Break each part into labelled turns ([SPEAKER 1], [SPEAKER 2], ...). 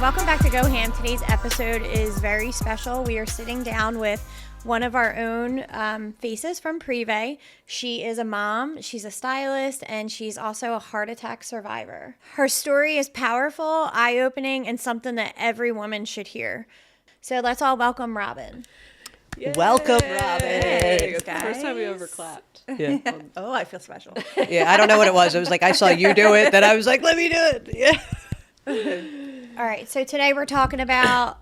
[SPEAKER 1] Welcome back to Go Ham. Today's episode is very special. We are sitting down with one of our own faces from Privé. She is a mom, she's a stylist, and she's also a heart attack survivor. Her story is powerful, eye-opening, and something that every woman should hear. So let's all welcome Robin.
[SPEAKER 2] Yay.
[SPEAKER 3] Welcome, Robin.
[SPEAKER 2] Hey, guys. First time we overclapped.
[SPEAKER 3] Yeah.
[SPEAKER 4] Oh, I feel special.
[SPEAKER 3] Yeah, I don't know what it was. It was like, I saw you do it. Then I was like, let me do it. Yeah.
[SPEAKER 1] All right, so today we're talking about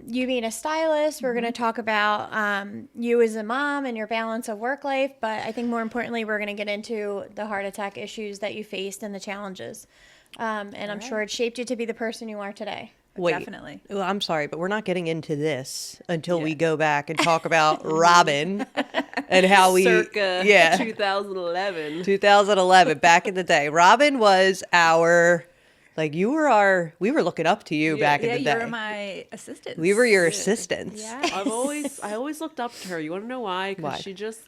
[SPEAKER 1] you being a stylist. We're going to talk about you as a mom and your balance of work life. But I think more importantly, we're going to get into the heart attack issues that you faced and the challenges. And I'm sure it shaped you to be the person you are today.
[SPEAKER 3] Wait,
[SPEAKER 4] Definitely.
[SPEAKER 3] Well, I'm sorry, but we're not getting into this until we go back and talk about Robin and how we...
[SPEAKER 2] Circa 2011.
[SPEAKER 3] 2011, back in the day. Robin was our... Like, we were looking up to you back in the day.
[SPEAKER 4] Yeah, you were my assistant.
[SPEAKER 3] We were your assistants.
[SPEAKER 1] Yeah.
[SPEAKER 2] I always looked up to her. You want to know why?
[SPEAKER 3] Why?
[SPEAKER 2] Because she just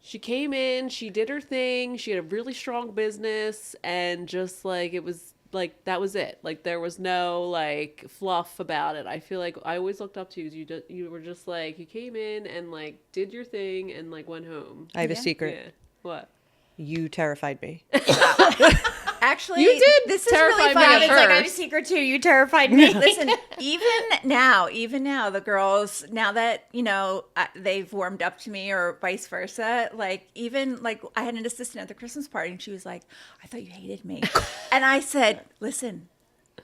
[SPEAKER 2] she came in, she did her thing, she had a really strong business, and just it was that was it. There was no fluff about it. I feel like I always looked up to you. You were just you came in and did your thing and went home.
[SPEAKER 3] I have a secret.
[SPEAKER 2] Yeah. What?
[SPEAKER 3] You terrified me.
[SPEAKER 4] Actually,
[SPEAKER 2] You did
[SPEAKER 4] This is
[SPEAKER 2] terrify
[SPEAKER 4] really
[SPEAKER 2] me
[SPEAKER 4] funny.
[SPEAKER 2] at
[SPEAKER 1] It's like, I have a
[SPEAKER 2] first.
[SPEAKER 1] secret too. You terrified me.
[SPEAKER 4] Listen, even now, the girls, now that, they've warmed up to me or vice versa, I had an assistant at the Christmas party and she was like, I thought you hated me. And I said, listen,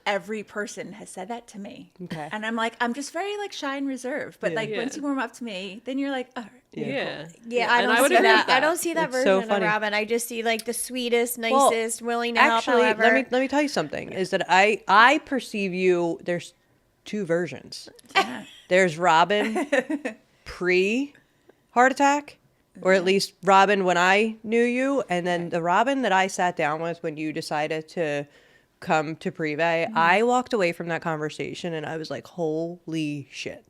[SPEAKER 4] every person has said that to me.
[SPEAKER 3] Okay.
[SPEAKER 4] And I'm I'm just very shy and reserved. But once you warm up to me, then you're like, oh,
[SPEAKER 2] Yeah.
[SPEAKER 1] Yeah, I
[SPEAKER 2] And
[SPEAKER 1] don't
[SPEAKER 2] I would
[SPEAKER 1] see
[SPEAKER 2] agree
[SPEAKER 1] that.
[SPEAKER 2] with that.
[SPEAKER 1] I don't see that
[SPEAKER 3] It's so
[SPEAKER 1] version of
[SPEAKER 3] funny.
[SPEAKER 1] Robin. I just see the sweetest,
[SPEAKER 3] Well,
[SPEAKER 1] nicest, willing to help.
[SPEAKER 3] Actually,
[SPEAKER 1] However,
[SPEAKER 3] let me tell you something. Is that I perceive you. There's two versions.
[SPEAKER 4] yeah.
[SPEAKER 3] There's Robin pre heart attack, or at least Robin when I knew you, and then the Robin that I sat down with when you decided to come to Privé. I walked away from that conversation and I was like, holy shit!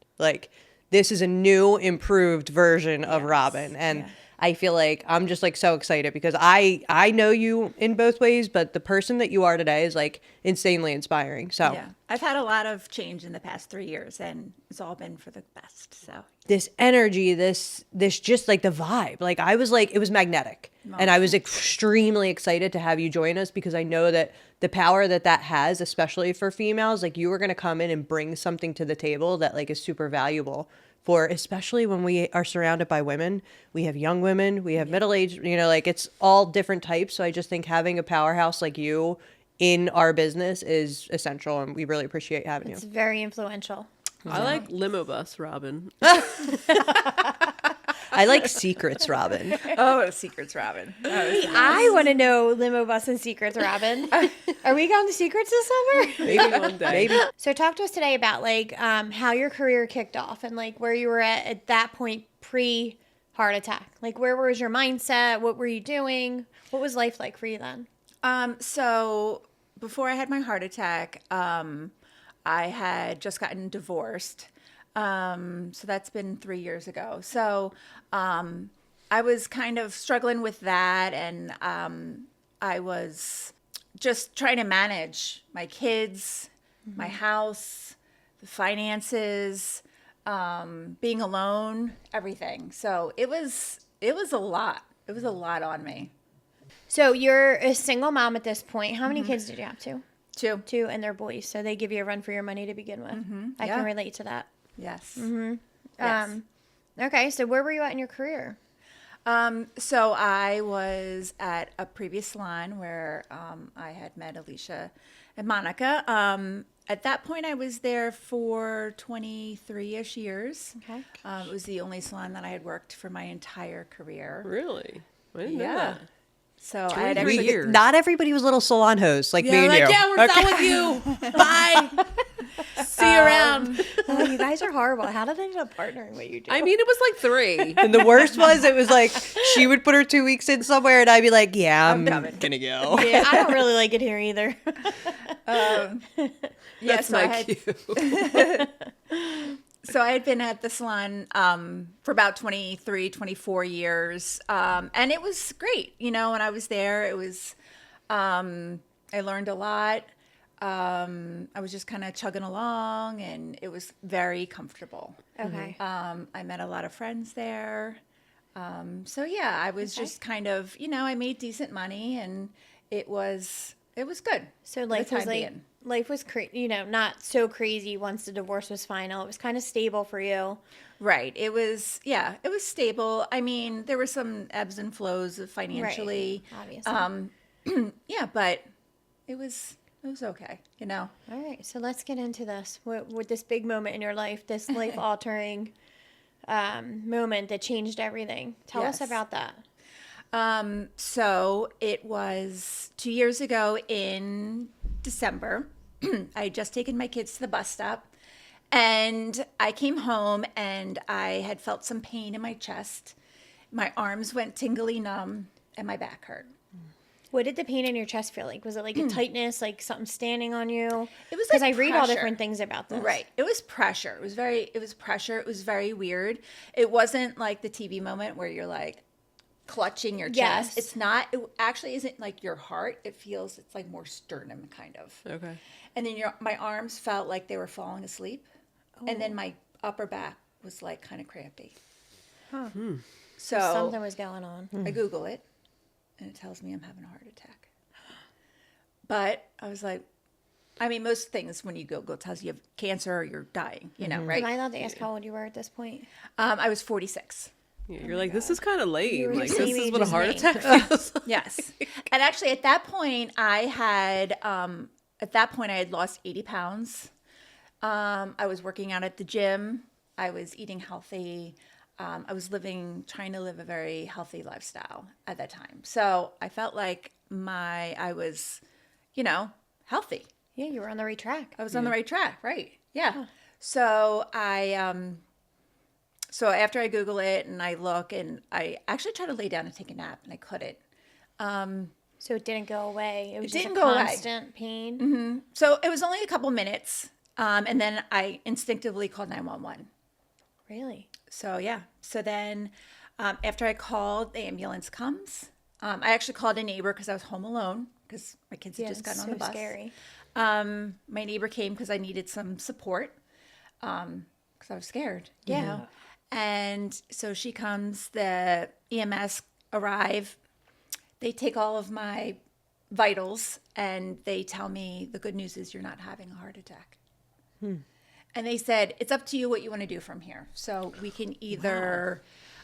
[SPEAKER 3] This is a new, improved version of Robin, and I feel like I'm just so excited because I know you in both ways, but the person that you are today is insanely inspiring. So
[SPEAKER 4] Yeah. I've had a lot of change in the past 3 years and it's all been for the best. So
[SPEAKER 3] this energy, this just the vibe, I was it was magnetic, and I was extremely excited to have you join us because I know that the power that has, especially for females, you were going to come in and bring something to the table that is super valuable for, especially when we are surrounded by women. We have young women, we have middle-aged, it's all different types. So I just think having a powerhouse like you in our business is essential, and we really appreciate having you.
[SPEAKER 1] it's very influential.
[SPEAKER 2] I like limo bus, Robin.
[SPEAKER 3] I like secrets, Robin.
[SPEAKER 4] oh, secrets, Robin.
[SPEAKER 1] I want to know limo bus and secrets, Robin. Are we going to secrets this summer?
[SPEAKER 2] Maybe one day.
[SPEAKER 3] Maybe.
[SPEAKER 1] So talk to us today about how your career kicked off and where you were at that point pre heart attack. Where was your mindset? What were you doing? What was life like for you then?
[SPEAKER 4] So before I had my heart attack, I had just gotten divorced. So that's been 3 years ago. So I was kind of struggling with that, and I was just trying to manage my kids, my house, the finances, being alone, everything. So it was a lot. It was a lot on me.
[SPEAKER 1] So you're a single mom at this point. How many kids did you have?
[SPEAKER 4] Two.
[SPEAKER 1] Two, and they're boys. So they give you a run for your money to begin with. I can relate to that.
[SPEAKER 4] Yes.
[SPEAKER 1] Yes. Okay, so where were you at in your career?
[SPEAKER 4] So I was at a previous salon where I had met Alicia and Monica. At that point, I was there for 23-ish years.
[SPEAKER 1] Okay.
[SPEAKER 4] It was the only salon that I had worked for my entire career.
[SPEAKER 2] Really? I didn't know
[SPEAKER 4] Yeah.
[SPEAKER 2] that.
[SPEAKER 4] So I had
[SPEAKER 2] 23
[SPEAKER 4] actually
[SPEAKER 2] years.
[SPEAKER 3] Not everybody was little salon hosts like me and you.
[SPEAKER 2] we're done with you. Bye. See you around.
[SPEAKER 1] Oh, you guys are horrible. How did they end up partnering what you do?
[SPEAKER 2] I mean, it was 3.
[SPEAKER 3] And the worst was, it was she would put her 2 weeks in somewhere, and I'd be like, yeah, I'm
[SPEAKER 4] coming.
[SPEAKER 3] gonna go.
[SPEAKER 1] yeah, I don't really like it here either.
[SPEAKER 2] That's
[SPEAKER 4] so I
[SPEAKER 2] my
[SPEAKER 4] had,
[SPEAKER 2] cue.
[SPEAKER 4] So I had been at the salon for about 23, 24 years. And it was great. When I was there, it was, I learned a lot. I was just kind of chugging along, and it was very comfortable.
[SPEAKER 1] Okay.
[SPEAKER 4] I met a lot of friends there. So yeah, I was just kind of, I made decent money, and it was good.
[SPEAKER 1] So
[SPEAKER 4] for the
[SPEAKER 1] life was
[SPEAKER 4] time
[SPEAKER 1] like
[SPEAKER 4] being.
[SPEAKER 1] life was not so crazy once the divorce was final. It was kind of stable for you.
[SPEAKER 4] Right. It was stable. I mean, there were some ebbs and flows financially.
[SPEAKER 1] Right. Obviously.
[SPEAKER 4] Yeah, but it was okay,
[SPEAKER 1] All right. So let's get into this. With this big moment in your life, this life altering moment that changed everything. Tell us
[SPEAKER 4] Yes.
[SPEAKER 1] about that.
[SPEAKER 4] So it was 2 years ago in December. I had just taken my kids to the bus stop, and I came home and I had felt some pain in my chest. My arms went tingly numb, and my back hurt.
[SPEAKER 1] What did the pain in your chest feel like? Was it like a tightness, like something standing on you?
[SPEAKER 4] It was
[SPEAKER 1] because
[SPEAKER 4] like
[SPEAKER 1] I read all
[SPEAKER 4] pressure.
[SPEAKER 1] different things about this.
[SPEAKER 4] Right. It was pressure. It was pressure. It was very weird. It wasn't like the TV moment where you're like clutching your chest.
[SPEAKER 1] Yes.
[SPEAKER 4] It's not, it actually isn't like your heart. It's like more sternum kind of.
[SPEAKER 2] Okay.
[SPEAKER 4] And then my arms felt like they were falling asleep. And then my upper back was like kind of crampy.
[SPEAKER 1] Huh.
[SPEAKER 4] So
[SPEAKER 1] Something was going on.
[SPEAKER 4] I Google it, and it tells me I'm having a heart attack. But I was like, I mean, most things when you Google, it tells you have cancer or you're dying, right?
[SPEAKER 1] Am I allowed to ask how old you were at this point?
[SPEAKER 4] I was 46.
[SPEAKER 2] Yeah, you're like, this is kind of
[SPEAKER 1] You
[SPEAKER 2] late.
[SPEAKER 1] were
[SPEAKER 2] Like,
[SPEAKER 1] the
[SPEAKER 2] this
[SPEAKER 1] same
[SPEAKER 2] is
[SPEAKER 1] age
[SPEAKER 2] what a
[SPEAKER 1] as
[SPEAKER 2] heart
[SPEAKER 1] me.
[SPEAKER 2] attack feels like.
[SPEAKER 4] Yes. And actually, at that point, I had lost 80 pounds. I was working out at the gym. I was eating healthy. I was trying to live a very healthy lifestyle at that time. So I felt like I was, healthy.
[SPEAKER 1] Yeah, you were on the right track.
[SPEAKER 4] I was on the right track, right? Yeah. So so after I Google it and I look, and I actually tried to lay down and take a nap, and I couldn't.
[SPEAKER 1] So it didn't go away. It was
[SPEAKER 4] didn't
[SPEAKER 1] just a
[SPEAKER 4] go away.
[SPEAKER 1] constant pain.
[SPEAKER 4] So it was only a couple minutes, and then I instinctively called 911.
[SPEAKER 1] Really?
[SPEAKER 4] So yeah. So then, after I called, the ambulance comes. I actually called a neighbor because I was home alone because my kids had just
[SPEAKER 1] it's
[SPEAKER 4] gotten on the bus.
[SPEAKER 1] Scary.
[SPEAKER 4] My neighbor came because I needed some support because I was scared.
[SPEAKER 1] Yeah.
[SPEAKER 4] And so she comes. The EMS arrive. They take all of my vitals, and they tell me the good news is you're not having a heart attack. And they said, it's up to you what you want to do from here. So we can either,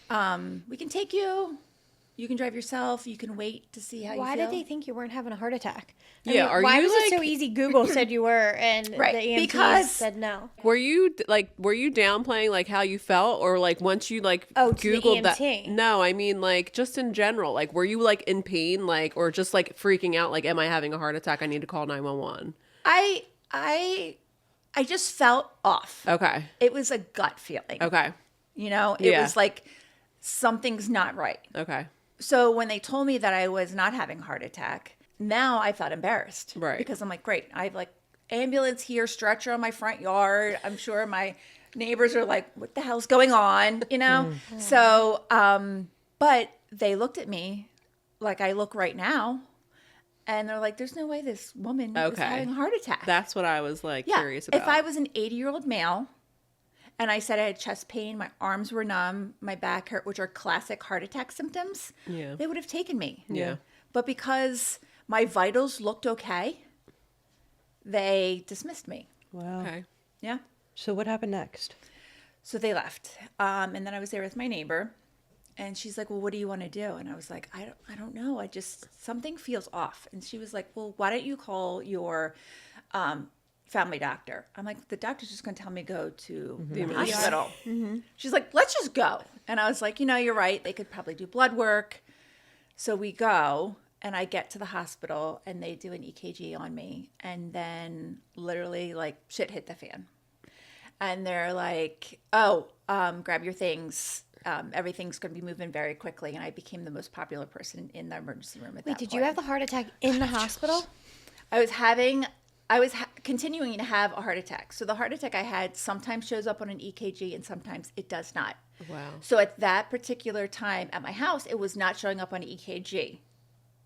[SPEAKER 4] we can take you, you can drive yourself, you can wait to see how you feel.
[SPEAKER 1] Why did they think you weren't having a heart attack?
[SPEAKER 2] Yeah, are
[SPEAKER 1] why
[SPEAKER 2] you,
[SPEAKER 1] was it so
[SPEAKER 2] like-
[SPEAKER 1] easy? Google said you were, and
[SPEAKER 4] Right,
[SPEAKER 1] the EMTs
[SPEAKER 4] because-
[SPEAKER 1] said no.
[SPEAKER 2] Were you downplaying like how you felt, or like once you like
[SPEAKER 1] Oh, to the
[SPEAKER 2] Googled that?
[SPEAKER 1] EMT.
[SPEAKER 2] No, I mean like just in general. Like, were you like in pain, like, or just like freaking out? Like, am I having a heart attack? I need to call 911.
[SPEAKER 4] I just felt off.
[SPEAKER 2] Okay.
[SPEAKER 4] It was a gut feeling.
[SPEAKER 2] Okay.
[SPEAKER 4] It
[SPEAKER 2] Yeah.
[SPEAKER 4] was like something's not right.
[SPEAKER 2] Okay.
[SPEAKER 4] So when they told me that I was not having a heart attack, now I felt embarrassed.
[SPEAKER 2] Right.
[SPEAKER 4] Because I'm like, great, I have like ambulance here, stretcher on my front yard. I'm sure my neighbors are like, what the hell's going on? So, but they looked at me like I look right now, and they're like, there's no way this woman is
[SPEAKER 2] Okay.
[SPEAKER 4] having a heart attack.
[SPEAKER 2] That's what I was like
[SPEAKER 4] Yeah.
[SPEAKER 2] curious about.
[SPEAKER 4] If I was an 80-year-old male and I said I had chest pain, my arms were numb, my back hurt, which are classic heart attack symptoms,
[SPEAKER 2] Yeah.
[SPEAKER 4] they would have taken me.
[SPEAKER 2] Yeah.
[SPEAKER 4] But because my vitals looked okay, they dismissed me.
[SPEAKER 3] Wow.
[SPEAKER 2] Okay.
[SPEAKER 4] Yeah.
[SPEAKER 3] So what happened next?
[SPEAKER 4] So they left. And then I was there with my neighbor, and she's like, well, what do you want to do? And I was like, I don't know. Something feels off. And she was like, well, why don't you call your family doctor? I'm like, the doctor's just going to tell me to go to the hospital. She's like, let's just go. And I was like, you're right. They could probably do blood work. So we go, and I get to the hospital, and they do an EKG on me. And then literally like shit hit the fan. And they're like, oh, grab your things. Everything's going to be moving very quickly. And I became the most popular person in the emergency room at that
[SPEAKER 1] Wait,
[SPEAKER 4] point.
[SPEAKER 1] did you have the heart attack in the hospital?
[SPEAKER 4] I was continuing to have a heart attack. So the heart attack I had sometimes shows up on an EKG and sometimes it does not.
[SPEAKER 2] Wow.
[SPEAKER 4] So at that particular time at my house, it was not showing up on an EKG.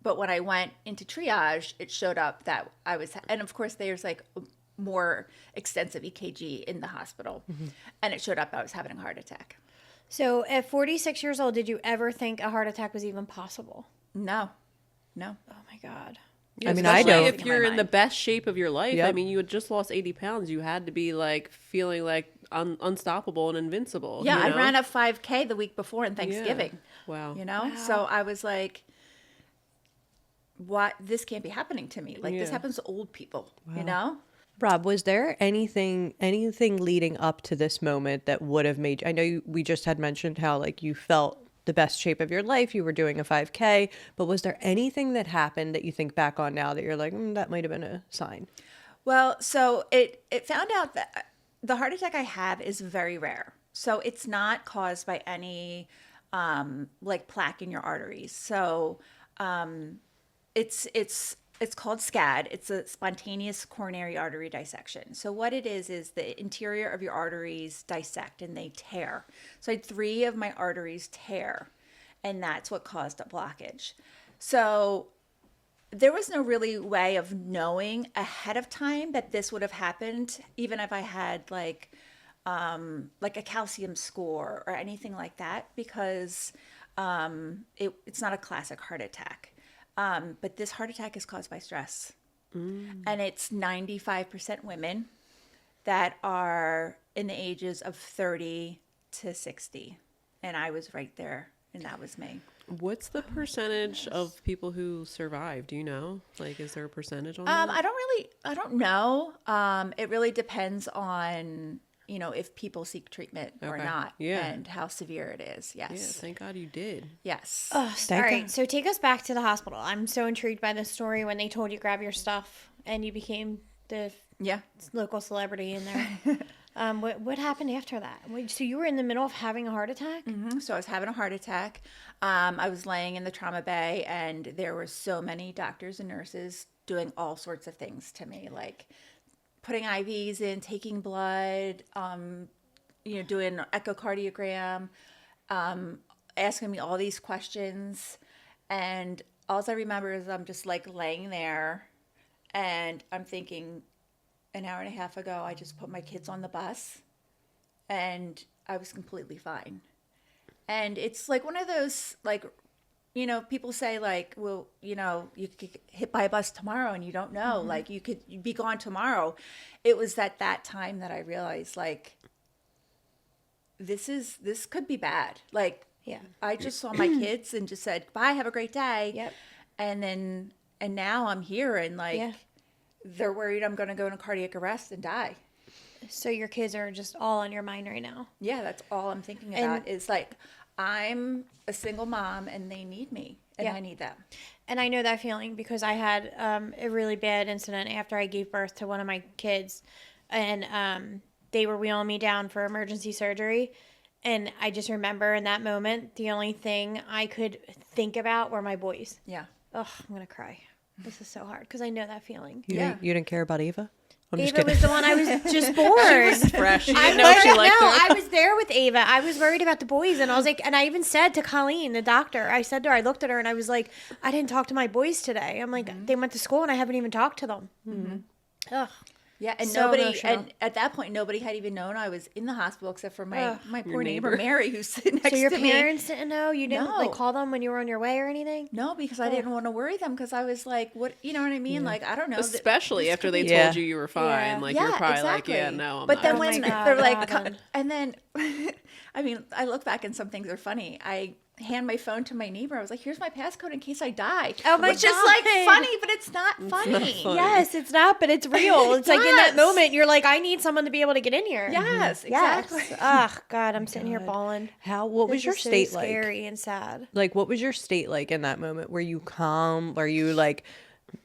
[SPEAKER 4] But when I went into triage, it showed up that I was, and of course there's like a more extensive EKG in the hospital, and it showed up I was having a heart attack.
[SPEAKER 1] So at 46 years old, did you ever think a heart attack was even possible?
[SPEAKER 4] No.
[SPEAKER 1] Oh my God.
[SPEAKER 2] Yeah,
[SPEAKER 3] I mean, I
[SPEAKER 2] especially
[SPEAKER 3] don't.
[SPEAKER 2] if you're in the best shape of your life.
[SPEAKER 3] Yep.
[SPEAKER 2] I mean, you had just lost 80 pounds. You had to be like feeling like unstoppable and invincible.
[SPEAKER 4] Yeah,
[SPEAKER 2] you know?
[SPEAKER 4] I ran a 5K the week before in Thanksgiving.
[SPEAKER 2] Wow.
[SPEAKER 4] You know? So I was like, what? This can't be happening to me. Like, this
[SPEAKER 2] Yeah.
[SPEAKER 4] happens to old people, you know?
[SPEAKER 3] Rob, was there anything leading up to this moment that would have made I know we just had mentioned how like you felt the best shape of your life, you were doing a 5K, but was there anything that happened that you think back on now that you're like, that might have been a sign?
[SPEAKER 4] Well, so it found out that the heart attack I have is very rare. So it's not caused by any like plaque in your arteries. So it's called SCAD. It's a spontaneous coronary artery dissection. So what it is the interior of your arteries dissect and they tear. So I had 3 of my arteries tear, and that's what caused a blockage. So there was no really way of knowing ahead of time that this would have happened, even if I had like a calcium score or anything like that, because it's not a classic heart attack. But this heart attack is caused by stress. And it's 95% women that are in the ages of 30 to 60. And I was right there, and that was me.
[SPEAKER 2] What's the percentage of people who survive? Do you know? Like, is there a percentage on that?
[SPEAKER 4] I don't know. It really depends on, if people seek treatment or
[SPEAKER 2] Okay.
[SPEAKER 4] not,
[SPEAKER 2] Yeah.
[SPEAKER 4] and how severe it is. Yes.
[SPEAKER 2] Yeah, thank God you did.
[SPEAKER 4] Yes.
[SPEAKER 1] Oh, all
[SPEAKER 3] Thank
[SPEAKER 1] right.
[SPEAKER 3] God.
[SPEAKER 1] So take us back to the hospital. I'm so intrigued by this story when they told you grab your stuff and you became the
[SPEAKER 4] Yeah.
[SPEAKER 1] local celebrity in there. What happened after that? So you were in the middle of having a heart attack?
[SPEAKER 4] So I was having a heart attack. I was laying in the trauma bay, and there were so many doctors and nurses doing all sorts of things to me, like putting IVs in, taking blood, doing an echocardiogram, asking me all these questions. And all I remember is I'm just like laying there, and I'm thinking, an hour and a half ago, I just put my kids on the bus, and I was completely fine. And it's like one of those, like, people say like, well, you could get hit by a bus tomorrow and you don't know, like you'd be gone tomorrow. It was at that time that I realized, like, this could be bad. Like,
[SPEAKER 1] Yeah.
[SPEAKER 4] I just saw my kids and just said, bye, have a great day.
[SPEAKER 1] Yep.
[SPEAKER 4] And now I'm here, and like,
[SPEAKER 1] Yeah.
[SPEAKER 4] they're worried I'm going to go into cardiac arrest and die.
[SPEAKER 1] So your kids are just all on your mind right now.
[SPEAKER 4] Yeah, that's all I'm thinking about is like, I'm a single mom and they need me, and
[SPEAKER 1] Yeah.
[SPEAKER 4] I need them.
[SPEAKER 1] And I know that feeling because I had a really bad incident after I gave birth to one of my kids. And they were wheeling me down for emergency surgery. And I just remember in that moment, the only thing I could think about were my boys.
[SPEAKER 4] Yeah.
[SPEAKER 1] Oh, I'm going to cry. This is so hard because I know that feeling.
[SPEAKER 3] You didn't care about Ava? I'm just
[SPEAKER 1] Ava
[SPEAKER 3] kidding.
[SPEAKER 1] was the one I was just born.
[SPEAKER 2] Fresh. You didn't know if she liked her.
[SPEAKER 1] I was there with Ava. I was worried about the boys, and I was like, and I even said to Colleen, the doctor, I said to her, I looked at her, and I was like, I didn't talk to my boys today. I'm like, they went to school, and I haven't even talked to them. Ugh.
[SPEAKER 4] Yeah, and
[SPEAKER 1] So
[SPEAKER 4] nobody,
[SPEAKER 1] emotional.
[SPEAKER 4] and at that point, nobody had even known I was in the hospital except for my poor neighbor
[SPEAKER 2] neighbor.
[SPEAKER 4] Mary, who's sitting next
[SPEAKER 1] So your
[SPEAKER 4] to me.
[SPEAKER 1] parents didn't know? You didn't
[SPEAKER 4] No.
[SPEAKER 1] like call them when you were on your way or anything?
[SPEAKER 4] No, because I didn't want to worry them, because I was like, what, you know what I mean? Like, I don't know.
[SPEAKER 2] Especially
[SPEAKER 4] this
[SPEAKER 2] after
[SPEAKER 4] could
[SPEAKER 2] they
[SPEAKER 4] be-
[SPEAKER 3] Yeah.
[SPEAKER 2] told you were fine.
[SPEAKER 1] Yeah.
[SPEAKER 2] Like,
[SPEAKER 4] Yeah,
[SPEAKER 2] you're probably
[SPEAKER 4] exactly.
[SPEAKER 2] like, yeah, no, I'm
[SPEAKER 4] But
[SPEAKER 2] not.
[SPEAKER 4] then
[SPEAKER 1] Oh
[SPEAKER 4] when
[SPEAKER 1] my God,
[SPEAKER 4] they're
[SPEAKER 1] what
[SPEAKER 4] like,
[SPEAKER 1] happened?
[SPEAKER 4] and then, I mean, I look back and some things are funny. I hand my phone to my neighbor. I was like, here's my passcode in case I die.
[SPEAKER 1] Oh my
[SPEAKER 4] Which is like
[SPEAKER 1] God.
[SPEAKER 4] funny, but it's not funny.
[SPEAKER 2] funny.
[SPEAKER 1] Yes, it's not, but it's real. It's like in that
[SPEAKER 4] Yes.
[SPEAKER 1] moment, you're like, I need someone to be able to get in here.
[SPEAKER 4] Yes,
[SPEAKER 1] Yes.
[SPEAKER 4] exactly.
[SPEAKER 1] Oh, God, I'm sitting here bawling.
[SPEAKER 3] What was
[SPEAKER 1] This
[SPEAKER 3] your
[SPEAKER 1] is so
[SPEAKER 3] state like?
[SPEAKER 1] scary and sad.
[SPEAKER 3] Like, what was your state like in that moment? Were you calm? Were you like,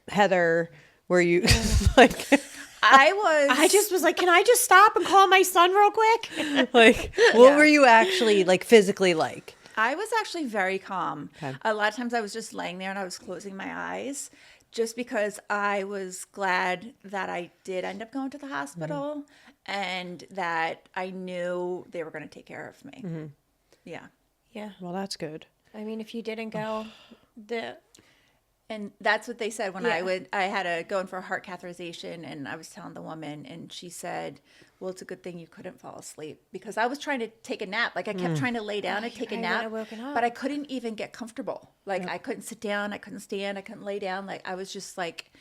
[SPEAKER 3] Heather, were you like,
[SPEAKER 1] I just was like, can I just stop and call my son real quick?
[SPEAKER 3] like, what were you actually like physically like?
[SPEAKER 4] I was actually very calm.
[SPEAKER 3] Okay.
[SPEAKER 4] A lot of times I was just laying there and I was closing my eyes, just because I was glad that I did end up going to the hospital and that I knew they were going to take care of me. Yeah.
[SPEAKER 1] Yeah.
[SPEAKER 3] Well, that's good.
[SPEAKER 1] I mean, if you didn't go,
[SPEAKER 4] And that's what they said when
[SPEAKER 1] Yeah.
[SPEAKER 4] I had to go in for a heart catheterization, and I was telling the woman, and she said, well, it's a good thing you couldn't fall asleep, because I was trying to take a nap. Like, I kept trying to lay down and take a
[SPEAKER 1] I
[SPEAKER 4] nap,
[SPEAKER 1] would've woken up.
[SPEAKER 4] but I couldn't even get comfortable. Like, I couldn't sit down, I couldn't stand, I couldn't lay down. Like, I was just like,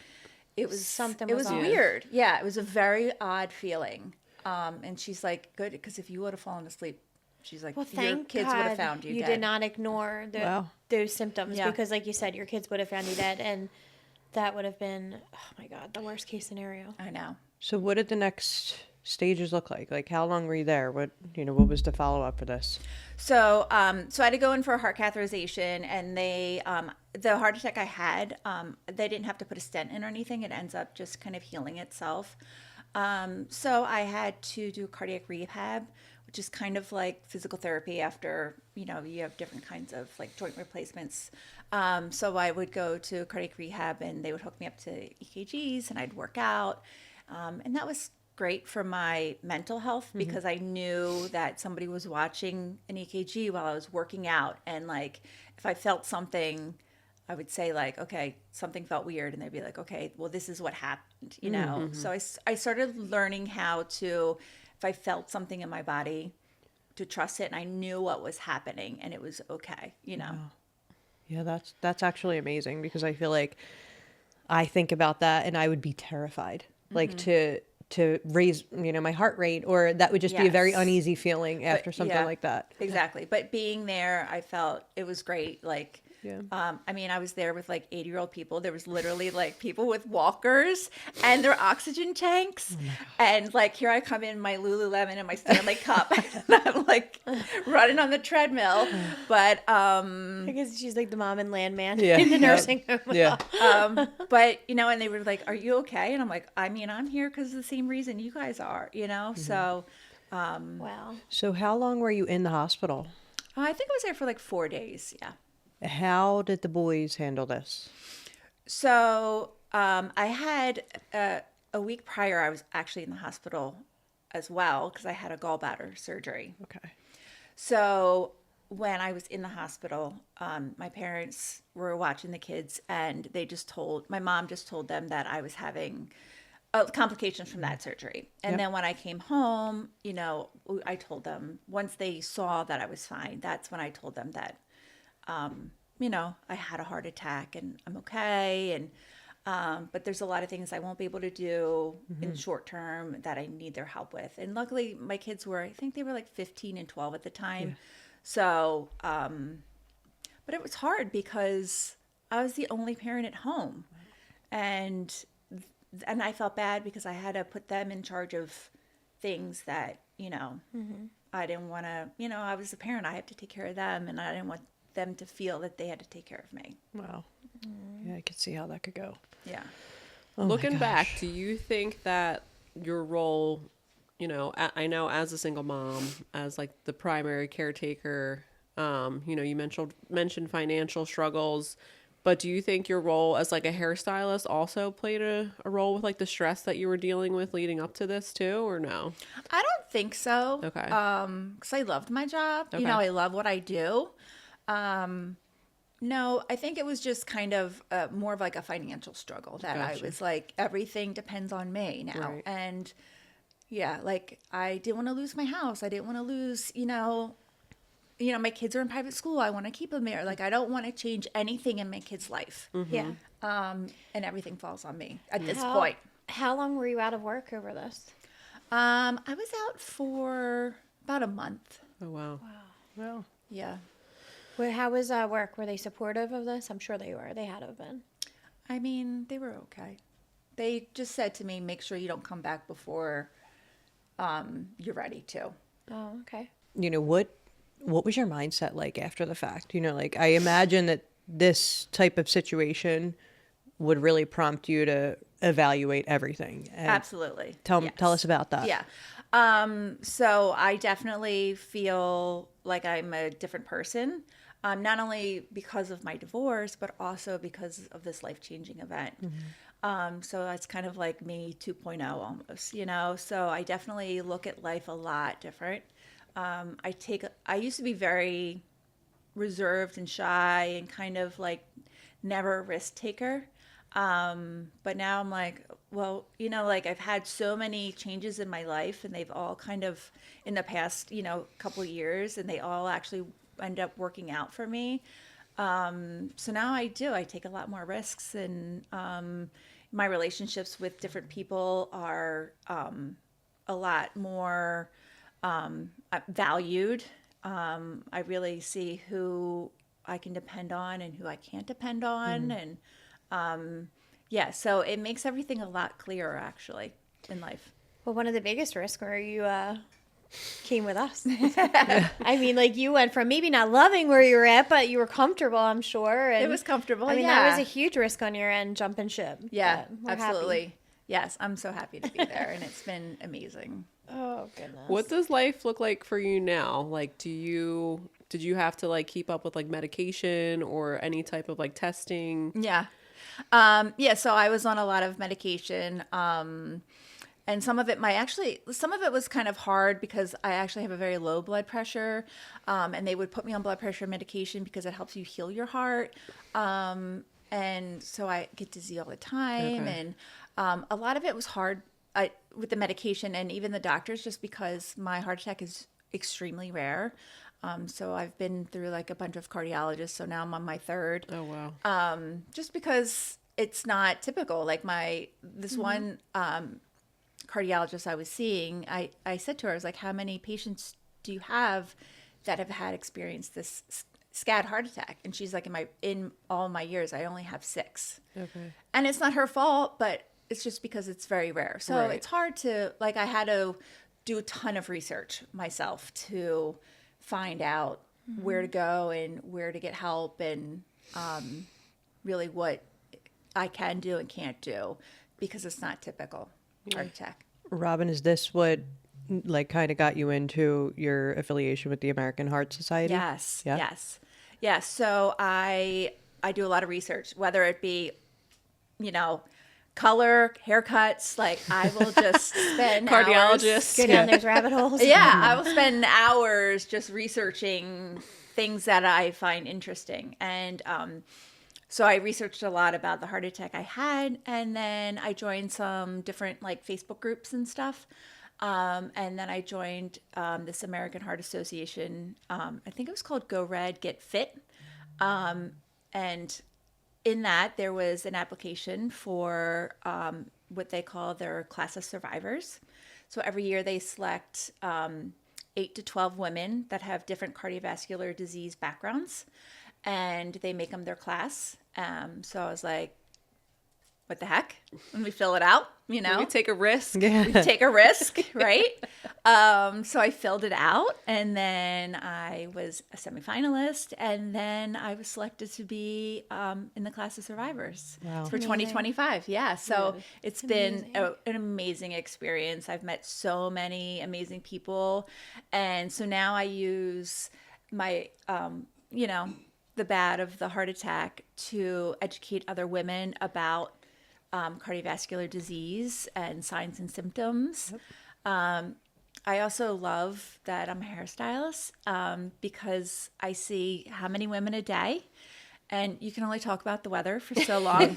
[SPEAKER 4] it was
[SPEAKER 1] Something
[SPEAKER 4] it
[SPEAKER 1] was
[SPEAKER 4] was
[SPEAKER 1] off.
[SPEAKER 4] weird. Yeah, it was a very odd feeling. And she's like, good, because if you would have fallen asleep, she's like,
[SPEAKER 1] Well,
[SPEAKER 4] your
[SPEAKER 1] thank
[SPEAKER 4] kids
[SPEAKER 1] God
[SPEAKER 4] would have found you
[SPEAKER 1] you
[SPEAKER 4] dead.
[SPEAKER 1] did not ignore
[SPEAKER 3] Wow.
[SPEAKER 1] those symptoms,
[SPEAKER 4] Yeah.
[SPEAKER 1] because, like you said, your kids would have found you dead, and that would have been, oh my God, the worst case scenario.
[SPEAKER 4] I know.
[SPEAKER 3] So what did the next stages look like? Like, how long were you there? What was the follow up for this?
[SPEAKER 4] So, so I had to go in for a heart catheterization, and they, the heart attack I had, they didn't have to put a stent in or anything. It ends up just kind of healing itself. So I had to do cardiac rehab, which is kind of like physical therapy after, you have different kinds of like joint replacements. So I would go to cardiac rehab, and they would hook me up to EKGs, and I'd work out. And that was great for my mental health, because I knew that somebody was watching an EKG while I was working out. And like, if I felt something, I would say like, okay, something felt weird. And they'd be like, okay, well, this is what happened, So I started learning how to, if I felt something in my body, to trust it. And I knew what was happening, and it was okay,
[SPEAKER 3] Yeah, that's actually amazing, because I feel like I think about that and I would be terrified, like to raise, my heart rate, or that would just be a very
[SPEAKER 4] Yes.
[SPEAKER 3] uneasy feeling after something
[SPEAKER 4] yeah,
[SPEAKER 3] like that.
[SPEAKER 4] Exactly. But being there, I felt it was great. Like,
[SPEAKER 3] Yeah.
[SPEAKER 4] I mean, I was there with like 80-year-old people. There was literally like people with walkers and their oxygen tanks. And like, here I come in my Lululemon and my Stanley Cup. And I'm like running on the treadmill. But,
[SPEAKER 1] I guess she's like the mom and Landman
[SPEAKER 3] Yeah.
[SPEAKER 1] in the
[SPEAKER 3] Yeah.
[SPEAKER 1] nursing home.
[SPEAKER 3] Yeah.
[SPEAKER 4] but, and they were like, are you okay? And I'm like, I mean, I'm here because of the same reason you guys are, So
[SPEAKER 1] Wow.
[SPEAKER 3] So how long were you in the hospital?
[SPEAKER 4] I think I was there for like 4 days. Yeah.
[SPEAKER 3] How did the boys handle this?
[SPEAKER 4] So I had a week prior, I was actually in the hospital as well, because I had a gallbladder surgery.
[SPEAKER 3] Okay.
[SPEAKER 4] So when I was in the hospital, my parents were watching the kids, and my mom just told them that I was having complications from that surgery. And
[SPEAKER 3] Yep.
[SPEAKER 4] then when I came home, I told them, once they saw that I was fine, that's when I told them that I had a heart attack and I'm okay. And, but there's a lot of things I won't be able to do in the short term that I need their help with. And luckily my kids I think they were like 15 and 12 at the time.
[SPEAKER 3] Yeah.
[SPEAKER 4] So, but it was hard because I was the only parent at home, and I felt bad because I had to put them in charge of things that, I didn't want to, I was a parent, I have to take care of them, and I didn't want them to feel that they had to take care of me.
[SPEAKER 3] Wow. Yeah, I could see how that could go.
[SPEAKER 4] Yeah.
[SPEAKER 3] Oh my
[SPEAKER 2] Looking back,
[SPEAKER 3] gosh.
[SPEAKER 2] do you think that your role, I know as a single mom, as like the primary caretaker, you mentioned financial struggles, but do you think your role as like a hairstylist also played a role with like the stress that you were dealing with leading up to this too, or no?
[SPEAKER 4] I don't think so.
[SPEAKER 2] Okay.
[SPEAKER 4] Because I loved my job.
[SPEAKER 2] Okay.
[SPEAKER 4] I love what I do. No, I think it was just kind of more of like a financial struggle that
[SPEAKER 2] Gotcha.
[SPEAKER 4] I was like, everything depends on me now.
[SPEAKER 2] Right.
[SPEAKER 4] And yeah, like I didn't want to lose my house. I didn't want to lose, my kids are in private school. I want to keep them there. Like, I don't want to change anything in my kid's life.
[SPEAKER 1] Yeah.
[SPEAKER 4] And everything falls on me at this
[SPEAKER 1] How-
[SPEAKER 4] point.
[SPEAKER 1] How long were you out of work over this?
[SPEAKER 4] I was out for about a month.
[SPEAKER 2] Oh, wow.
[SPEAKER 3] Well,
[SPEAKER 4] Yeah.
[SPEAKER 1] Well, how was work? Were they supportive of this? I'm sure they were. They had to have been.
[SPEAKER 4] I mean, they were okay. They just said to me, make sure you don't come back before you're ready to.
[SPEAKER 1] Oh, okay.
[SPEAKER 3] what was your mindset like after the fact? Like, I imagine that this type of situation would really prompt you to evaluate everything. And
[SPEAKER 4] Absolutely.
[SPEAKER 3] Tell
[SPEAKER 4] Yes.
[SPEAKER 3] us about that.
[SPEAKER 4] Yeah. So I definitely feel like I'm a different person, not only because of my divorce, but also because of this life-changing event. So that's kind of like me 2.0 almost, So I definitely look at life a lot different. I used to be very reserved and shy and kind of like never a risk taker. But now I'm like, well, like I've had so many changes in my life, and they've all kind of in the past, couple of years, and they all actually end up working out for me. So now I take a lot more risks, and my relationships with different people are a lot more valued. I really see who I can depend on and who I can't depend on. And yeah, so it makes everything a lot clearer actually in life.
[SPEAKER 1] Well, one of the biggest risks where you came with us. I mean, like you went from maybe not loving where you were at, but you were comfortable, I'm sure. And
[SPEAKER 4] It was comfortable.
[SPEAKER 1] I mean,
[SPEAKER 4] yeah.
[SPEAKER 1] that was a huge risk on your end, jumping ship.
[SPEAKER 4] Yeah,
[SPEAKER 1] but we're
[SPEAKER 4] absolutely.
[SPEAKER 1] happy.
[SPEAKER 4] Yes, I'm so happy to be there, and it's been amazing.
[SPEAKER 1] Oh, goodness.
[SPEAKER 2] What does life look like for you now? Like, did you have to like keep up with like medication or any type of like testing?
[SPEAKER 4] Yeah. So I was on a lot of medication. And some of it was kind of hard because I actually have a very low blood pressure. And they would put me on blood pressure medication because it helps you heal your heart. And so I get dizzy all the time.
[SPEAKER 2] Okay.
[SPEAKER 4] And a lot of it was hard with the medication and even the doctors, just because my heart attack is extremely rare. So I've been through like a bunch of cardiologists. So now I'm on my third.
[SPEAKER 2] Oh, wow.
[SPEAKER 4] Just because it's not typical. Like this one cardiologist I was seeing, I said to her, I was like, how many patients do you have that have had experienced this SCAD heart attack? And she's like, in all my years, I only have 6.
[SPEAKER 2] Okay.
[SPEAKER 4] And it's not her fault, but it's just because it's very rare. So
[SPEAKER 2] Right.
[SPEAKER 4] it's hard to, like, I had to do a ton of research myself to find out where to go and where to get help, and really what I can do and can't do, because it's not typical heart attack.
[SPEAKER 3] Robin, is this what like kind of got you into your affiliation with the American Heart Society?
[SPEAKER 4] Yes.
[SPEAKER 3] Yeah?
[SPEAKER 4] Yes. So I do a lot of research, whether it be, color, haircuts. Like I will just spend
[SPEAKER 2] Cardiologist.
[SPEAKER 1] Go down those rabbit holes.
[SPEAKER 4] Yeah, I will spend hours just researching things that I find interesting. And so I researched a lot about the heart attack I had, and then I joined some different like Facebook groups and stuff. And then I joined this American Heart Association. I think it was called Go Red, Get Fit. And in that, there was an application for what they call their class of survivors. So every year they select 8 to 12 women that have different cardiovascular disease backgrounds, and they make them their class. So I was like, what the heck? Let me fill it out,
[SPEAKER 2] Let me take a risk.
[SPEAKER 4] We take a risk, right? So I filled it out, and then I was a semifinalist, and then I was selected to be in the class of survivors for 2025. Yeah, so it's been an amazing experience. I've met so many amazing people, and so now I use my, the bad of the heart attack to educate other women about cardiovascular disease and signs and symptoms. Yep. I also love that I'm a hairstylist because I see how many women a day, and you can only talk about the weather for so long.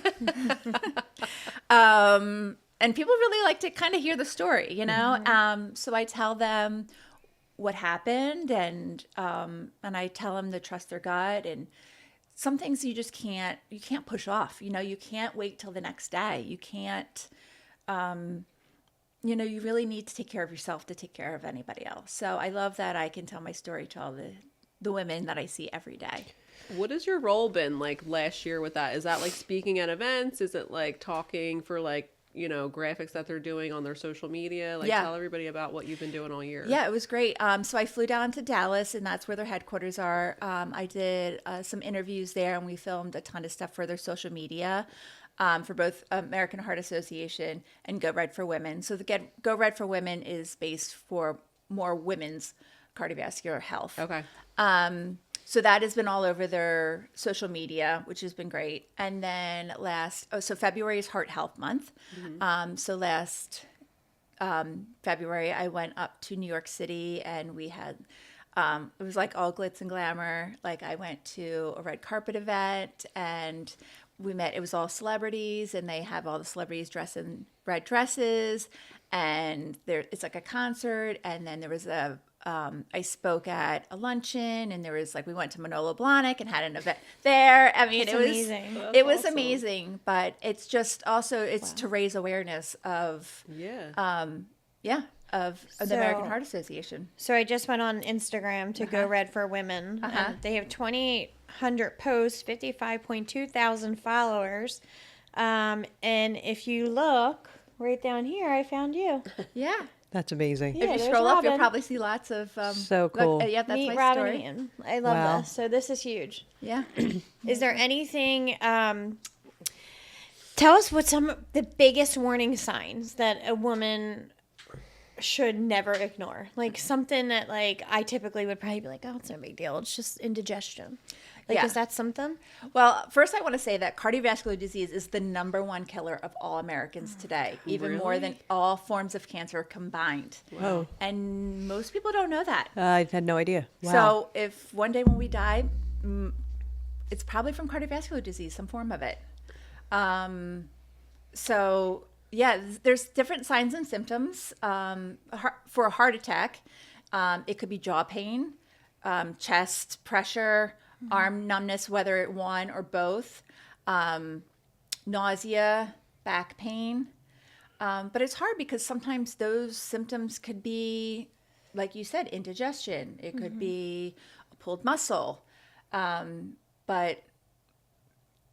[SPEAKER 4] And people really like to kind of hear the story, Mm-hmm. So I tell them what happened, and I tell them to trust their gut, and some things you can't push off. You can't wait till the next day. You can't, you really need to take care of yourself to take care of anybody else. So I love that I can tell my story to all the women that I see every day.
[SPEAKER 2] What has your role been like last year with that? Is that like speaking at events? Is it like talking for like, graphics that they're doing on their social media? Like tell everybody about what you've been doing all year.
[SPEAKER 4] Yeah, it was great. So I flew down to Dallas, and that's where their headquarters are. I did some interviews there, and we filmed a ton of stuff for their social media for both American Heart Association and Go Red for Women. So the Go Red for Women is based for more women's cardiovascular health.
[SPEAKER 2] Okay.
[SPEAKER 4] So that has been all over their social media, which has been great. And then so February is Heart Health Month. Mm-hmm. So last February, I went up to New York City, and we had it was like all glitz and glamour. Like I went to a red carpet event and we met, it was all celebrities, and they have all the celebrities dressed in red dresses, and there it's like a concert, and then there was I spoke at a luncheon, and there was like we went to Manolo Blahnik and had an event there. I mean,
[SPEAKER 1] It's
[SPEAKER 4] it was
[SPEAKER 1] amazing.
[SPEAKER 4] it was
[SPEAKER 2] awesome.
[SPEAKER 4] amazing, but it's just also it's to raise awareness of of the American
[SPEAKER 1] So-
[SPEAKER 4] Heart Association.
[SPEAKER 1] So I just went on Instagram to go Red for Women. They have 2,800 posts, 55.2 thousand followers. And if you look right down here, I found you.
[SPEAKER 4] Yeah.
[SPEAKER 3] That's amazing.
[SPEAKER 1] Yeah,
[SPEAKER 4] If you
[SPEAKER 1] there's
[SPEAKER 4] scroll up, you'll
[SPEAKER 1] Robin.
[SPEAKER 4] probably see lots of
[SPEAKER 3] So
[SPEAKER 4] look,
[SPEAKER 3] cool.
[SPEAKER 4] yeah, that's
[SPEAKER 1] Meet
[SPEAKER 4] my
[SPEAKER 1] Robin
[SPEAKER 4] story.
[SPEAKER 1] Eaton. I love
[SPEAKER 3] Wow.
[SPEAKER 1] this. So this is huge.
[SPEAKER 4] Yeah.
[SPEAKER 1] Is there anything? Tell us what some of the biggest warning signs that a woman should never ignore. Like something that like I typically would probably be like, oh, it's no big deal. It's just indigestion. Like,
[SPEAKER 4] Yeah.
[SPEAKER 1] is that something?
[SPEAKER 4] Well, first I want to say that cardiovascular disease is the #1 killer of all Americans today, even more than all forms of cancer combined.
[SPEAKER 3] Whoa.
[SPEAKER 4] And most people don't know that.
[SPEAKER 3] I had no idea. Wow.
[SPEAKER 4] So if one day when we die, it's probably from cardiovascular disease, some form of it. So yeah, there's different signs and symptoms. For a heart attack, it could be jaw pain, chest pressure, arm numbness, whether it one or both, nausea, back pain. But it's hard because sometimes those symptoms could be, like you said, indigestion. It could be a pulled muscle. But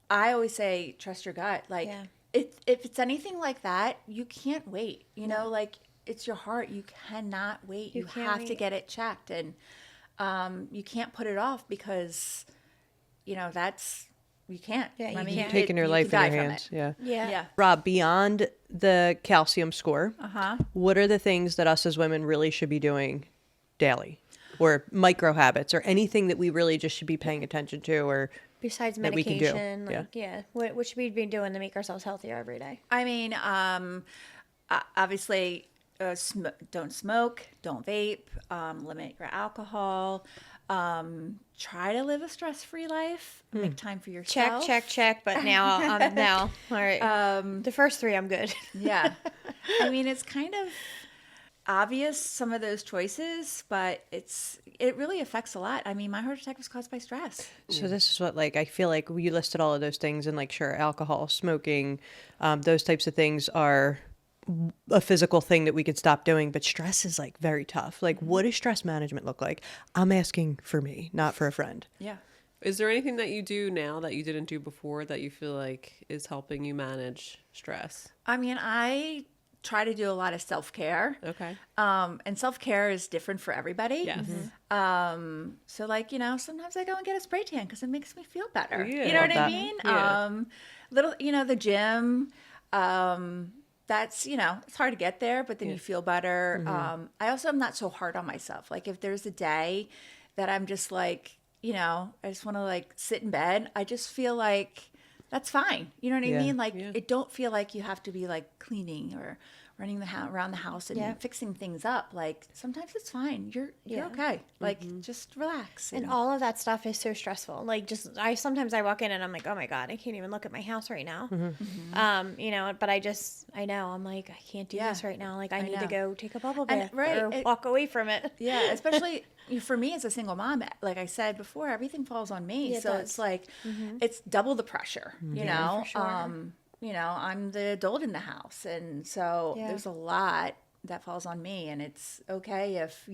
[SPEAKER 4] I always say, trust your gut. Like,
[SPEAKER 1] Yeah.
[SPEAKER 4] if it's anything like that, you can't wait. You know, like it's your heart. You cannot wait. You
[SPEAKER 1] can't
[SPEAKER 4] have to
[SPEAKER 1] wait.
[SPEAKER 4] get it checked, and you can't put it off because, that's you can't.
[SPEAKER 1] Yeah, you
[SPEAKER 4] I mean,
[SPEAKER 1] can't.
[SPEAKER 3] Taking your
[SPEAKER 4] you
[SPEAKER 3] life
[SPEAKER 4] could
[SPEAKER 3] in
[SPEAKER 4] die
[SPEAKER 3] your
[SPEAKER 4] from
[SPEAKER 3] hands.
[SPEAKER 4] it.
[SPEAKER 3] Yeah.
[SPEAKER 1] Yeah.
[SPEAKER 4] Yeah.
[SPEAKER 3] Rob, beyond the calcium score,
[SPEAKER 4] Uh-huh.
[SPEAKER 3] what are the things that us as women really should be doing daily? Or micro habits or anything that we really just should be paying attention to or
[SPEAKER 1] Besides
[SPEAKER 3] that we can do.
[SPEAKER 1] medication, like, yeah. What should we be doing to make ourselves healthier every day?
[SPEAKER 4] I mean, obviously, don't smoke, don't vape, limit your alcohol. Try to live a stress-free life. Make time for yourself.
[SPEAKER 1] Check. But now, now, all right. The first three, I'm good.
[SPEAKER 4] Yeah. I mean, it's kind of obvious, some of those choices, but it really affects a lot. I mean, my heart attack was caused by stress.
[SPEAKER 3] So this is what, like, I feel like you listed all of those things and, like, sure, alcohol, smoking, those types of things are a physical thing that we could stop doing, but stress is, like, very tough. Like, what does stress management look like? I'm asking for me, not for a friend.
[SPEAKER 4] Yeah.
[SPEAKER 2] Is there anything that you do now that you didn't do before that you feel like is helping you manage stress?
[SPEAKER 4] I mean, I try to do a lot of self-care.
[SPEAKER 2] Okay.
[SPEAKER 4] And self-care is different for everybody.
[SPEAKER 2] Yes.
[SPEAKER 4] So like, sometimes I go and get a spray tan because it makes me feel better.
[SPEAKER 2] Yeah.
[SPEAKER 4] You know
[SPEAKER 3] Love
[SPEAKER 4] what I
[SPEAKER 3] that.
[SPEAKER 4] mean?
[SPEAKER 2] Yeah.
[SPEAKER 4] The gym, that's, it's hard to get there, but then you feel better. I also am not so hard on myself. Like if there's a day that I'm just like, I just want to like sit in bed, I just feel like that's fine. You know what
[SPEAKER 3] Yeah.
[SPEAKER 4] I mean? Like it don't feel like you have to be like cleaning or running around the house and
[SPEAKER 1] Yeah.
[SPEAKER 4] fixing things up. Like sometimes it's fine. You're
[SPEAKER 1] Yeah.
[SPEAKER 4] okay. Like just relax.
[SPEAKER 1] And all of that stuff is so stressful. Like sometimes I walk in and I'm like, oh my God, I can't even look at my house right now. But I know, I'm like, I can't do
[SPEAKER 4] Yeah.
[SPEAKER 1] this right now. Like I need to
[SPEAKER 4] know.
[SPEAKER 1] go take a bubble
[SPEAKER 4] And-
[SPEAKER 1] bath
[SPEAKER 4] right,
[SPEAKER 1] or
[SPEAKER 4] it-
[SPEAKER 1] walk away from it.
[SPEAKER 4] Yeah, especially for me as a single mom, like I said before, everything falls on me.
[SPEAKER 1] Yeah, it
[SPEAKER 4] so
[SPEAKER 1] does.
[SPEAKER 4] it's like it's double the pressure, you know.
[SPEAKER 1] for sure.
[SPEAKER 4] I'm the adult in the house, and so
[SPEAKER 1] Yeah.
[SPEAKER 4] there's a lot that falls on me, and it's okay if,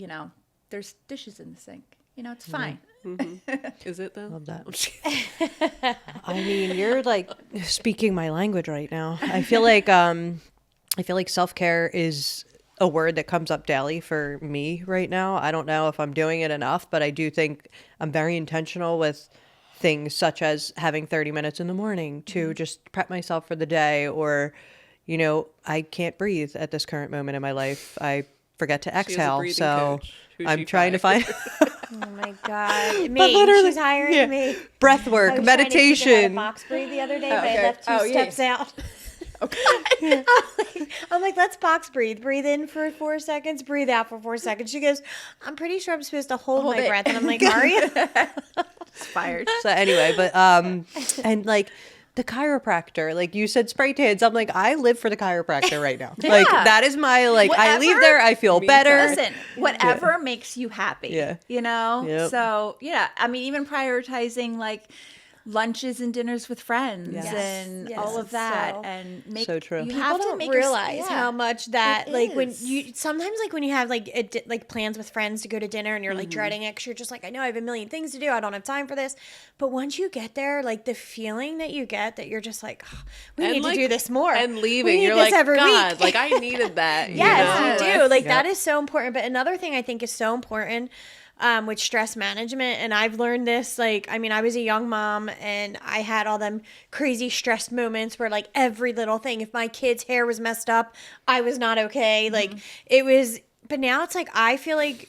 [SPEAKER 4] there's dishes in the sink. It's fine.
[SPEAKER 2] Is it though?
[SPEAKER 3] Love that. I mean, you're like speaking my language right now. I feel like self-care is a word that comes up daily for me right now. I don't know if I'm doing it enough, but I do think I'm very intentional with things such as having 30 minutes in the morning to just prep myself for the day, or, I can't breathe at this current moment in my life. I forget to
[SPEAKER 2] She has a
[SPEAKER 3] exhale.
[SPEAKER 2] breathing
[SPEAKER 3] So
[SPEAKER 2] coach. Who's
[SPEAKER 3] I'm
[SPEAKER 2] she
[SPEAKER 3] trying to
[SPEAKER 2] by?
[SPEAKER 3] find
[SPEAKER 1] Oh my God.
[SPEAKER 3] But literally,
[SPEAKER 1] She's hiring
[SPEAKER 3] yeah.
[SPEAKER 1] me.
[SPEAKER 3] breath
[SPEAKER 1] I
[SPEAKER 3] work,
[SPEAKER 1] was trying to teach her how to
[SPEAKER 3] meditation.
[SPEAKER 1] box breathe the other day, but I
[SPEAKER 4] okay.
[SPEAKER 1] left two
[SPEAKER 4] Oh, yeah.
[SPEAKER 1] steps out. I'm like, let's box breathe. Breathe in for 4 seconds, breathe out for 4 seconds. She goes, I'm pretty sure I'm supposed to hold my
[SPEAKER 4] it.
[SPEAKER 1] breath. And I'm like, are you?
[SPEAKER 4] Fired.
[SPEAKER 3] So anyway, but and like the chiropractor, like you said, spray tans. I'm like, I live for the chiropractor right now. Like that is my like. I leave
[SPEAKER 4] Whatever-
[SPEAKER 3] there, I feel better.
[SPEAKER 4] Listen, whatever makes you happy.
[SPEAKER 3] Yeah.
[SPEAKER 4] You know?
[SPEAKER 3] Yep.
[SPEAKER 4] So, yeah. I mean, even prioritizing like lunches and dinners with friends
[SPEAKER 3] Yes.
[SPEAKER 4] and
[SPEAKER 1] Yes.
[SPEAKER 4] all of that.
[SPEAKER 1] So-
[SPEAKER 4] And make
[SPEAKER 3] So true.
[SPEAKER 4] You
[SPEAKER 3] People
[SPEAKER 4] have
[SPEAKER 1] People
[SPEAKER 4] to
[SPEAKER 1] don't
[SPEAKER 4] make
[SPEAKER 1] realize how much that
[SPEAKER 4] It
[SPEAKER 1] like when
[SPEAKER 4] is.
[SPEAKER 1] you sometimes like when you have like like plans with friends to go to dinner and you're like dreading it 'cause you're just like, I know I have a million things to do, I don't have time for this, but once you get there, like the feeling that you get that you're just like, "Oh, we
[SPEAKER 2] And,
[SPEAKER 1] need
[SPEAKER 2] like,
[SPEAKER 1] to do this more
[SPEAKER 2] and
[SPEAKER 1] We
[SPEAKER 2] leaving,
[SPEAKER 1] need
[SPEAKER 2] you're
[SPEAKER 1] this
[SPEAKER 2] like,
[SPEAKER 1] every
[SPEAKER 2] God,
[SPEAKER 1] week."
[SPEAKER 2] like I needed that. you
[SPEAKER 1] Yes,
[SPEAKER 2] know?
[SPEAKER 1] you do. Like
[SPEAKER 3] Yep.
[SPEAKER 1] that is so important. But another thing I think is so important with stress management, and I've learned this. Like, I mean, I was a young mom, and I had all them crazy stress moments where, like, every little thing, if my kid's hair was messed up, I was not okay. Like, it was. But now it's like I feel like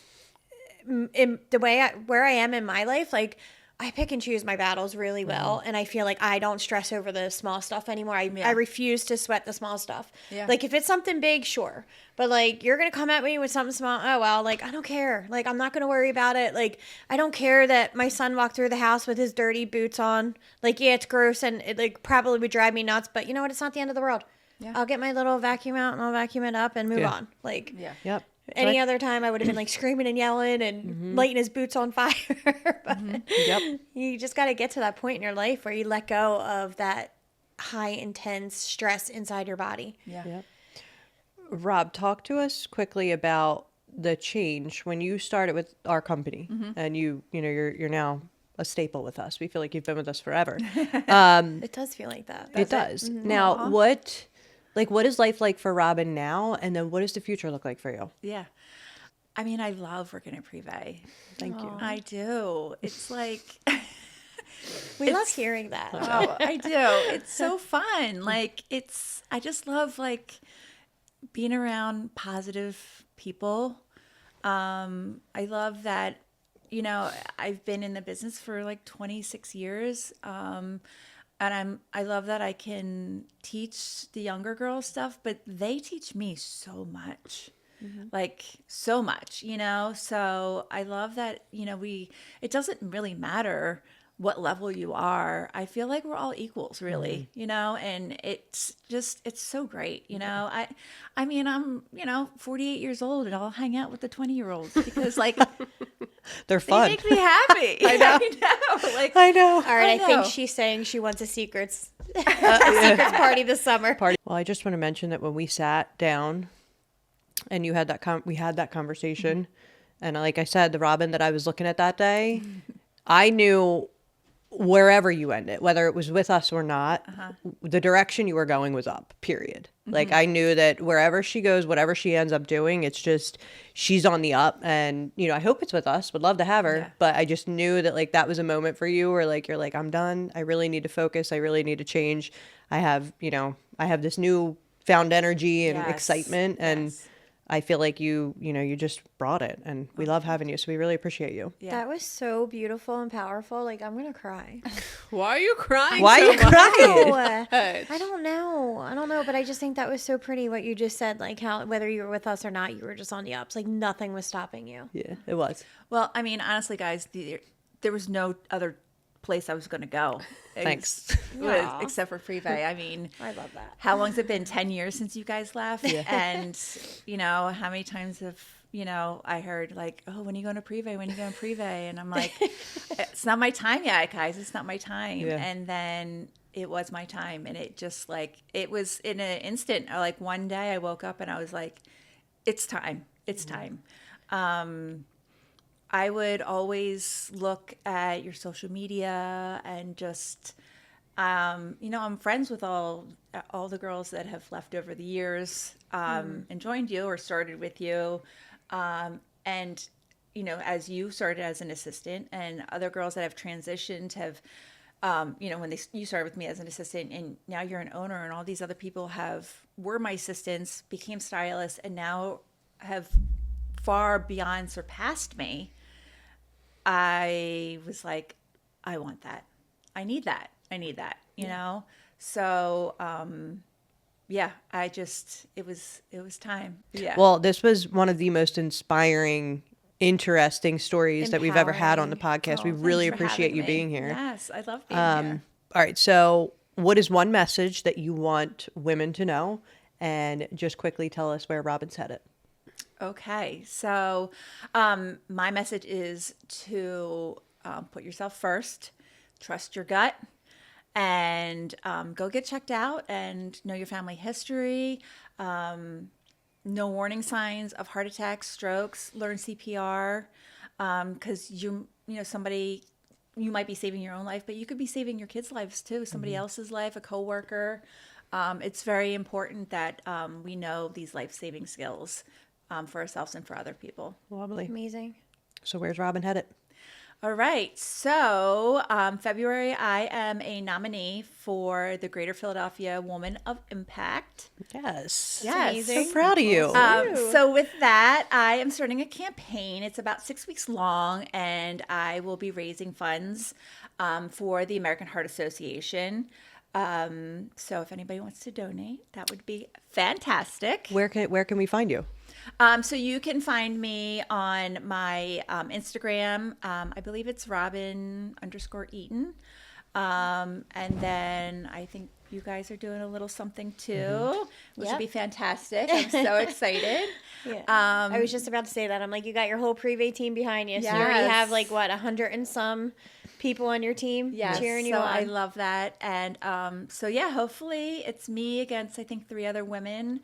[SPEAKER 1] in the way where I am in my life, like. I pick and choose my battles really well, and I feel like I don't stress over the small stuff anymore. I refuse to sweat the small stuff.
[SPEAKER 4] Yeah.
[SPEAKER 1] Like if it's something big, sure, but like you're gonna come at me with something small. Oh well, like I don't care. Like I'm not gonna worry about it. Like I don't care that my son walked through the house with his dirty boots on. Like yeah, it's gross and it like probably would drive me nuts, but you know what? It's not the end of the world.
[SPEAKER 4] Yeah.
[SPEAKER 1] I'll get my little vacuum out and I'll vacuum it up and move
[SPEAKER 3] Yeah.
[SPEAKER 1] on. Like
[SPEAKER 4] Yeah.
[SPEAKER 3] Yep.
[SPEAKER 1] any other time, I would have been like screaming and yelling and lighting his boots on fire. But
[SPEAKER 3] Yep.
[SPEAKER 1] you just got to get to that point in your life where you let go of that high intense stress inside your body.
[SPEAKER 4] Yeah.
[SPEAKER 3] Yep. Rob, talk to us quickly about the change when you started with our company, and you know you're now a staple with us. We feel like you've been with us forever.
[SPEAKER 1] It does feel like that.
[SPEAKER 3] It does. Now, what is life like for Robin now, and then what does the future look like for you?
[SPEAKER 4] Yeah. I mean, I love working at Privé.
[SPEAKER 3] Thank you.
[SPEAKER 4] I do. It's like,
[SPEAKER 1] We love hearing that.
[SPEAKER 4] oh, I do. It's so fun. Like, I just love like being around positive people. I love that, you know, I've been in the business for like 26 years. And I love that I can teach the younger girls stuff, but they teach me so much. Like so much, you know? So I love that, you know, it doesn't really matter what level you are. I feel like we're all equals really, you know, and it's so great. You know, I mean, I'm, you know, 48 years old and I'll hang out with the 20-year-olds because like
[SPEAKER 3] They're
[SPEAKER 4] they
[SPEAKER 3] fun.
[SPEAKER 4] make me happy. I know. Like,
[SPEAKER 3] I know.
[SPEAKER 1] All right, I
[SPEAKER 4] know.
[SPEAKER 1] think she's saying she wants a secrets party this summer.
[SPEAKER 3] Well, I just want to mention that when we sat down and you had we had that conversation, and like I said, the Robin that I was looking at that day, I knew wherever you ended, whether it was with us or not, the direction you were going was up, period. Like I knew that wherever she goes, whatever she ends up doing, it's just, she's on the up, and, you know, I hope it's with us, would love to have her,
[SPEAKER 4] Yeah.
[SPEAKER 3] but I just knew that like that was a moment for you where like, you're like, I'm done. I really need to focus. I really need to change. I have this new found energy and
[SPEAKER 4] Yes.
[SPEAKER 3] excitement, and
[SPEAKER 4] Yes.
[SPEAKER 3] I feel like you just brought it, and we love having you. So we really appreciate you.
[SPEAKER 4] Yeah.
[SPEAKER 1] That was so beautiful and powerful. Like I'm gonna cry.
[SPEAKER 2] Why are you crying?
[SPEAKER 3] Why
[SPEAKER 2] so
[SPEAKER 3] are you
[SPEAKER 2] much?
[SPEAKER 3] crying?
[SPEAKER 1] No, I don't know, but I just think that was so pretty what you just said. Like how whether you were with us or not, you were just on the ups. Like nothing was stopping you.
[SPEAKER 3] Yeah, it was.
[SPEAKER 4] Well, I mean, honestly, guys, there was no other place I was going to go.
[SPEAKER 3] Thanks.
[SPEAKER 4] Except for Privé. I mean,
[SPEAKER 1] I love that.
[SPEAKER 4] how long's it been? 10 years since you guys left? And, you know, how many times have, you know, I heard like, oh, when are you going to Privé? When are you going to Privé? And I'm like, it's not my time yet, guys. It's not my time.
[SPEAKER 3] Yeah.
[SPEAKER 4] And then it was my time. And it just like, it was in an instant. Like one day I woke up and I was like, it's time. It's time. I would always look at your social media and just, you know, I'm friends with all the girls that have left over the years and joined you or started with you. And, you know, as you started as an assistant and other girls that have transitioned have, you know, when you started with me as an assistant and now you're an owner and all these other people were my assistants, became stylists, and now have far beyond surpassed me. I was like, I want that. I need that. You know? So, yeah, it was time. Yeah.
[SPEAKER 3] Well, this was one of the most inspiring, interesting stories that we've ever had on the podcast. We
[SPEAKER 4] Oh,
[SPEAKER 3] really
[SPEAKER 4] thanks for
[SPEAKER 3] appreciate
[SPEAKER 4] having
[SPEAKER 3] you
[SPEAKER 4] me.
[SPEAKER 3] being here.
[SPEAKER 4] Yes, I love being here.
[SPEAKER 3] All right. So, what is one message that you want women to know? And just quickly tell us where Robin's headed.
[SPEAKER 4] Okay, so my message is to put yourself first, trust your gut, and go get checked out and know your family history, know warning signs of heart attacks, strokes, learn CPR, because somebody, you might be saving your own life, but you could be saving your kids' lives too, somebody else's life, a coworker. It's very important that we know these life-saving skills for ourselves and for other people.
[SPEAKER 3] Lovely.
[SPEAKER 1] Amazing.
[SPEAKER 3] So, where's Robin headed?
[SPEAKER 4] All right. So, February, I am a nominee for the Greater Philadelphia Woman of Impact.
[SPEAKER 3] Yes.
[SPEAKER 4] Yes.
[SPEAKER 1] amazing.
[SPEAKER 3] So proud of you.
[SPEAKER 4] So, with that, I am starting a campaign. It's about 6 weeks long, and I will be raising funds for the American Heart Association. So, if anybody wants to donate, that would be fantastic.
[SPEAKER 3] Where can we find you?
[SPEAKER 4] So you can find me on my Instagram. I believe it's Robin_Eaton. And then I think you guys are doing a little something too, which would be fantastic. I'm so excited.
[SPEAKER 1] Yeah. I was just about to say that. I'm like, you got your whole Privé team behind you. So you already
[SPEAKER 4] Yes.
[SPEAKER 1] have 100 and some people on your team
[SPEAKER 4] Yes,
[SPEAKER 1] cheering you
[SPEAKER 4] so
[SPEAKER 1] on.
[SPEAKER 4] I love that. And so yeah, hopefully it's me against I think 3 other women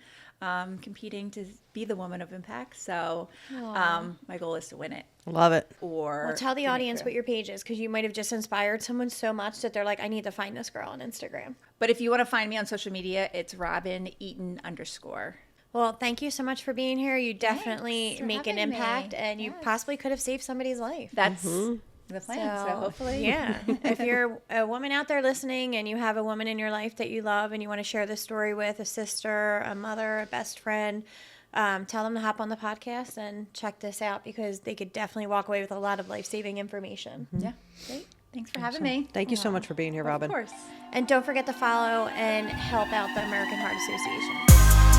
[SPEAKER 4] competing to be the woman of impact. So my goal is to win it.
[SPEAKER 3] Love it.
[SPEAKER 4] Or
[SPEAKER 1] Well, tell the audience what your page is, because you might have just inspired someone so much that they're like, I need to find this girl on Instagram.
[SPEAKER 4] But if you want to find me on social media, it's Robin_Eaton_.
[SPEAKER 1] Well, thank you so much for being here. You definitely
[SPEAKER 4] Thanks for
[SPEAKER 1] make an
[SPEAKER 4] having me.
[SPEAKER 1] impact, and you
[SPEAKER 4] Yes.
[SPEAKER 1] possibly could have saved somebody's life.
[SPEAKER 4] That's the plan. So hopefully,
[SPEAKER 1] Yeah. If you're a woman out there listening and you have a woman in your life that you love and you want to share this story with, a sister, a mother, a best friend, tell them to hop on the podcast and check this out, because they could definitely walk away with a lot of life-saving information.
[SPEAKER 4] Yeah, great. Thanks for having me.
[SPEAKER 3] Thank you so much for being here, Robin.
[SPEAKER 4] Of course.
[SPEAKER 1] And don't forget to follow and help out the American Heart Association.